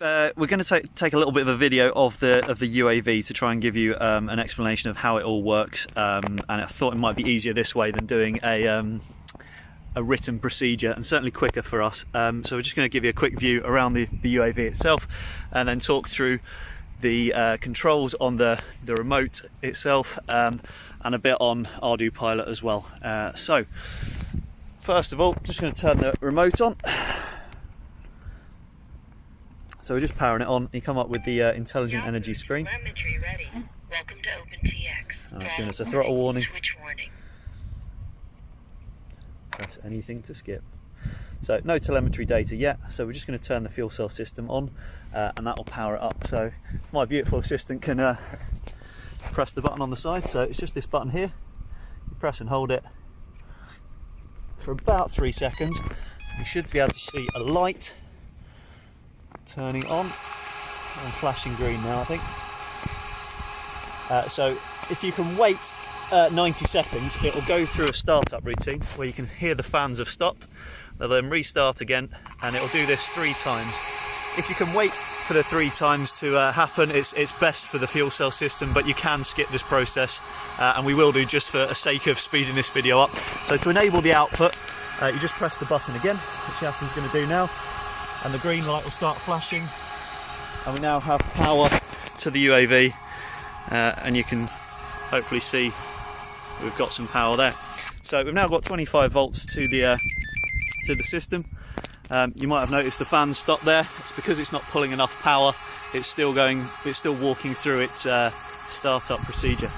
We're going to take a little bit of a video of the UAV to try and give you an explanation of how it all works, and I thought it might be easier this way than doing a written procedure, and certainly quicker for us. So we're just going to give you a quick view around the UAV itself, and then talk through the controls on the remote itself, and a bit on Ardu Pilot as well. So first of all, just going to turn the remote on. So we're just powering it on. You come up with the intelligent energy screen. Telemetry ready. Welcome to OpenTX. And it's giving us a throttle warning. Switch warning. Press anything to skip. So no telemetry data yet. So we're just going to turn the fuel cell system on, and that will power it up. So my beautiful assistant can press the button on the side. So it's just this button here. You press and hold it for about 3 seconds. You should be able to see a light turning on and flashing green now, I think. So if you can wait 90 seconds, it will go through a startup routine where you can hear the fans have stopped. They'll then restart again, and it will do this 3 times. If you can wait for the 3 times to happen, it's best for the fuel cell system, but you can skip this process, and we will do just for the sake of speeding this video up. So to enable the output, you just press the button again, which Yasin's going to do now, and the green light will start flashing, and we now have power to the UAV, and you can hopefully see we've got some power there. So we've now got 25 volts to the system. You might have noticed the fans stopped there. It's because it's not pulling enough power. It's still walking through its startup procedure.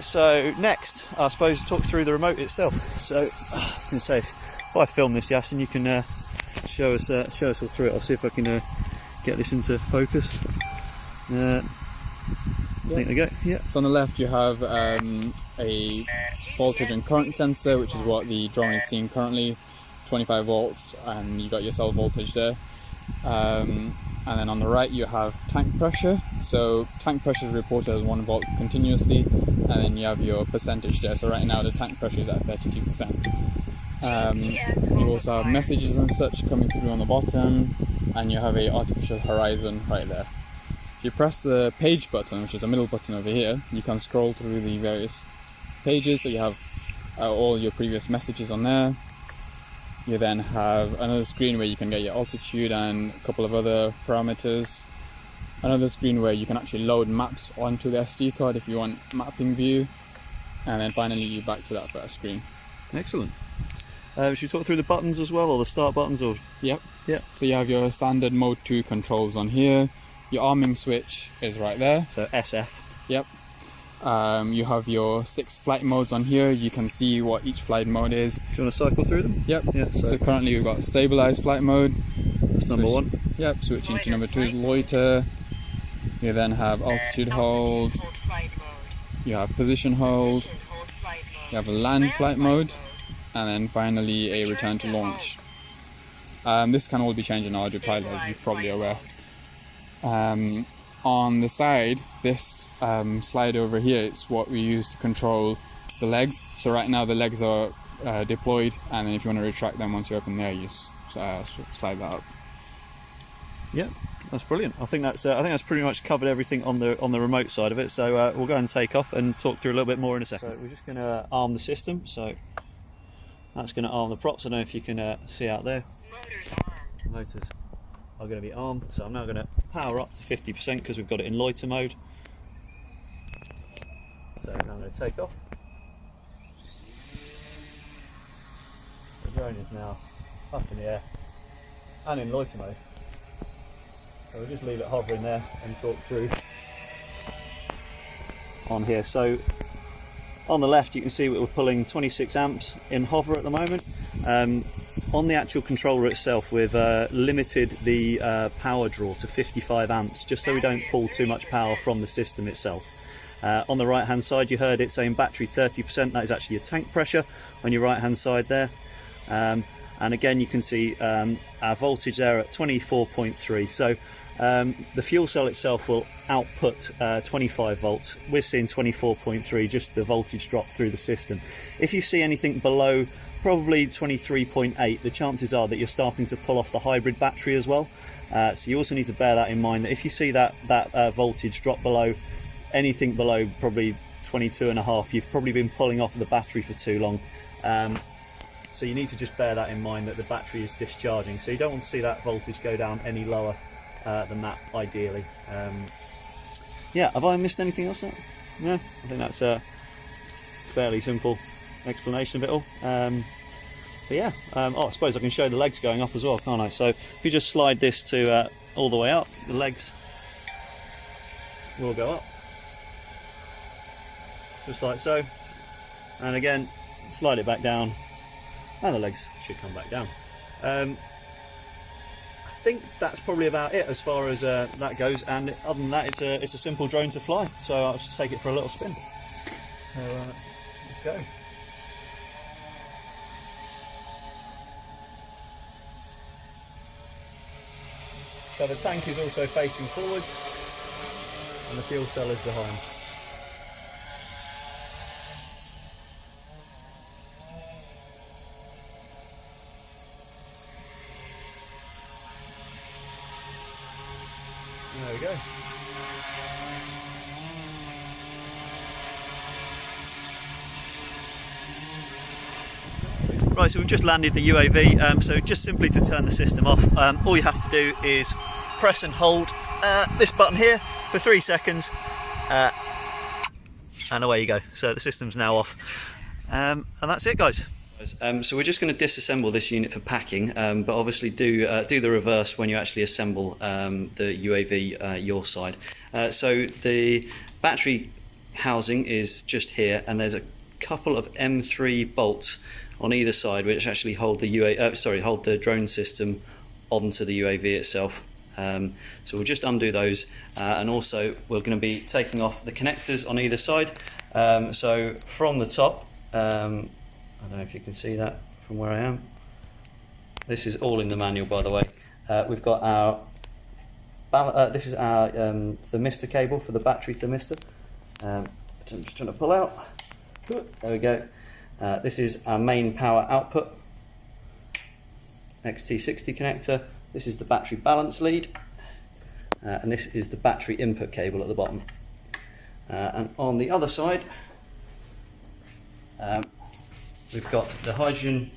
So next, I suppose, talk through the remote itself. So I was going to say, if I film this, Yasin, you can show us all through it. I'll see if I can get this into focus. I think they go. Yeah. So on the left you have a voltage and current sensor, which is what the drone is seeing currently, 25 volts, and you got your cell voltage there. And then on the right you have tank pressure. So tank pressure is reported as 1 volt continuously, and then you have your percentage there. So right now the tank pressure is at 32%. You also have messages and such coming through on the bottom, and you have a artificial horizon right there. If you press the page button, which is the middle button over here, you can scroll through the various pages. So you have all your previous messages on there. You then have another screen where you can get your altitude and a couple of other parameters. Another screen where you can actually load maps onto the SD card if you want mapping view. And then finally you're back to that first screen. Excellent. Should we talk through the buttons as well, or the start buttons? Or Yep. So you have your standard mode 2 controls on here. Your arming switch is right there. So SF. Yep. You have your 6 flight modes on here. You can see what each flight mode is. Do you want to cycle through them? Yep. Yeah. So currently we've got stabilized flight mode. That's number 1. Yep. Switching to number 2 is loiter. You then have altitude hold. You have position hold. You have a land flight mode. And then finally a return to launch. This can all be changed in Ardu Pilot, as you're probably aware. On the side, this slide over here is what we use to control the legs. So right now the legs are deployed, and then if you want to retract them once you open there, you slide that up. Yeah, that's brilliant. I think that's pretty much covered everything on the remote side of it. So we'll go and take off and talk through a little bit more in a second. So we're just going to arm the system. So that's going to arm the props. I don't know if you can see out there. Motors armed. The motors are going to be armed. So I'm now going to power up to 50% because we've got it in loiter mode. So now I'm going to take off. The drone is now up in the air and in loiter mode. So we'll just leave it hovering there and talk through on here. So on the left you can see we're pulling 26 amps in hover at the moment. On the actual controller itself, we've limited the power draw to 55 amps just so we don't pull too much power from the system itself. On the right hand side you heard it saying battery 30%, that is actually your tank pressure on your right hand side there. And again you can see our voltage there at 24.3. So the fuel cell itself will output 25 volts. We're seeing 24.3, just the voltage drop through the system. If you see anything below probably 23.8, the chances are that you're starting to pull off the hybrid battery as well. So you also need to bear that in mind, that if you see that voltage drop below, anything below probably 22.5, you've probably been pulling off the battery for too long. So you need to just bear that in mind, that the battery is discharging. So you don't want to see that voltage go down any lower than that, ideally. Yeah, have I missed anything else? No, I think that's a fairly simple explanation of it all. But yeah, oh, I suppose I can show the legs going up as well, can't I? So if you just slide this to all the way up, the legs will go up, just like so. And again, slide it back down, and the legs should come back down. I think that's probably about it as far as that goes. And other than that, it's a simple drone to fly. So I'll just take it for a little spin. So let's go. So the tank is also facing forwards, and the fuel cell is behind. There we go. Right, so we've just landed the UAV, so just simply to turn the system off, all you have to do is press and hold this button here for 3 seconds, and away you go. So the system's now off, and that's it, guys. So we're just going to disassemble this unit for packing, but obviously do the reverse when you actually assemble the UAV your side. So the battery housing is just here, and there's a couple of M3 bolts on either side which actually hold the drone system onto the UAV itself. So we'll just undo those, and also we're going to be taking off the connectors on either side. So from the top, I don't know if you can see that from where I am. This is all in the manual, by the way. We've got our this is our thermistor cable for the battery thermistor. I'm just trying to pull out. There we go. This is our main power output, XT60 connector. This is the battery balance lead, and this is the battery input cable at the bottom. And on the other side, we've got the hydrogen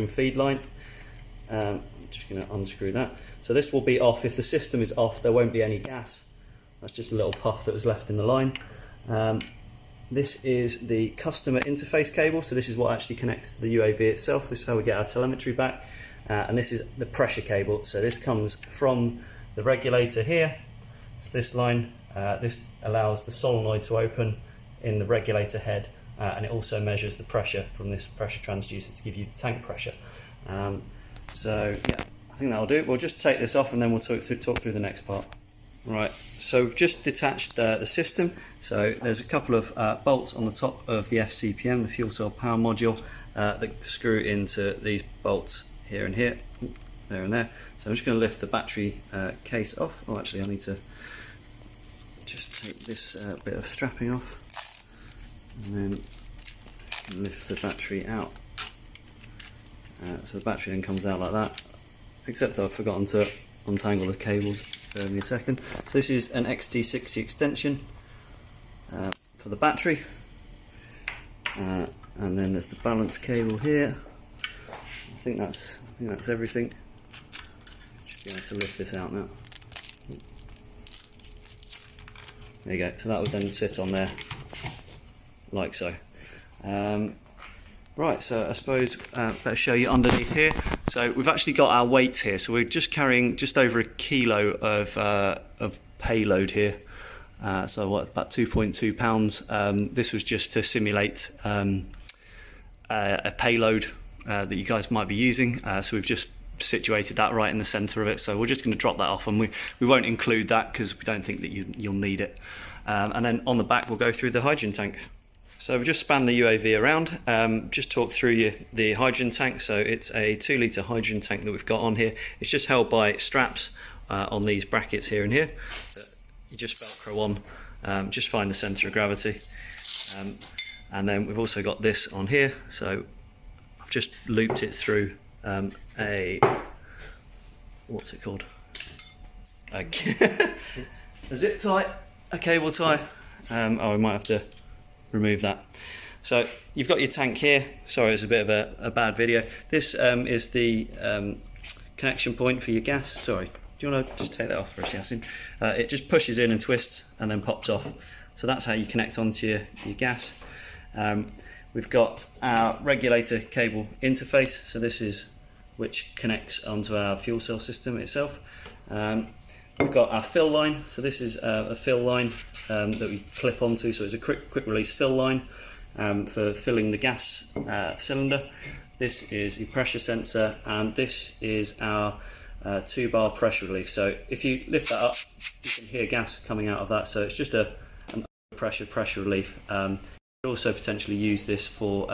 feed line. I'm just going to unscrew that. So this will be off. If the system is off, there won't be any gas. That's just a little puff that was left in the line. This is the customer interface cable, so this is what actually connects to the UAV itself. This is how we get our telemetry back. And this is the pressure cable, so this comes from the regulator here. It's this line. This allows the solenoid to open in the regulator head, and it also measures the pressure from this pressure transducer to give you the tank pressure. So yeah, I think that'll do. We'll just take this off, and then we'll talk through the next part. Right, so we've just detached the system. So there's a couple of bolts on the top of the FCPM, the fuel cell power module, that screw into these bolts here and here, there and there. So I'm just going to lift the battery case off. Oh, actually, I need to just take this bit of strapping off, and then lift the battery out. So the battery then comes out like that, except I've forgotten to untangle the cables. Bear with me a second. So this is an XT60 extension for the battery, and then there's the balance cable here. I think that's everything. Should be able to lift this out now. There you go. So that would then sit on there like so. Right, so I suppose better show you underneath here. So we've actually got our weights here. So we're just carrying just over 1 kilo of payload here. So what, about 2.2 pounds. This was just to simulate a payload that you guys might be using. So we've just situated that right in the center of it. So we're just going to drop that off, and we won't include that because we don't think that you'll need it. And then on the back we'll go through the hydrogen tank. So we've just spanned the UAV around, just talk through the hydrogen tank. So it's a 2-litre hydrogen tank that we've got on here. It's just held by straps on these brackets here and here. You just Velcro on, just find the centre of gravity. And then we've also got this on here, so I've just looped it through a, what's it called? A zip tie, a cable tie. Oh, I might have to remove that. So you've got your tank here. Sorry, it's a bit of a bad video. This is the connection point for your gas. Sorry, do you want to just take that off for us, Yasin? It just pushes in and twists and then pops off. So that's how you connect onto your gas. We've got our regulator cable interface. So this is which connects onto our fuel cell system itself. We've got our fill line. So this is a fill line that we clip onto. So it's a quick release fill line for filling the gas cylinder. This is your pressure sensor, and this is our 2-bar pressure relief. So if you lift that up, you can hear gas coming out of that. So it's just an pressure relief. You could also potentially use this for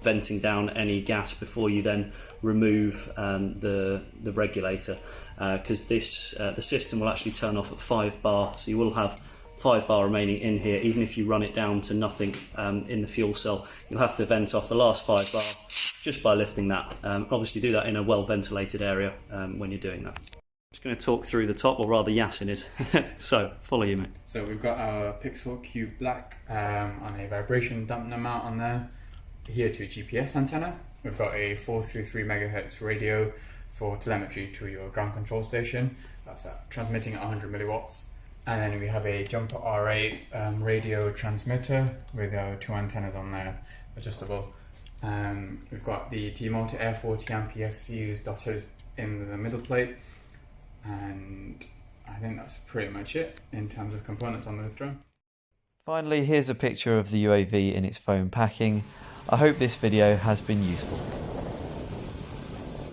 venting down any gas before you then remove the regulator, because this the system will actually turn off at 5 bar, so you will have 5 bar remaining in here. Even if you run it down to nothing in the fuel cell, you'll have to vent off the last 5 bar just by lifting that. Obviously do that in a well ventilated area when you're doing that. I'm just going to talk through the top, or rather Yasin is. So follow you, mate. So we've got our Pixel Cube Black on a vibration dampener mount on there. Here to a GPS antenna. We've got a 433 megahertz radio for telemetry to your ground control station. That's transmitting at 100 milliwatts. And then we have a Jumper R8 radio transmitter with our 2 antennas on there, adjustable. We've got the T-Motor Air 40 amp ESCs dotted in the middle plate. And I think that's pretty much it in terms of components on the drone. Finally, here's a picture of the UAV in its foam packing. I hope this video has been useful.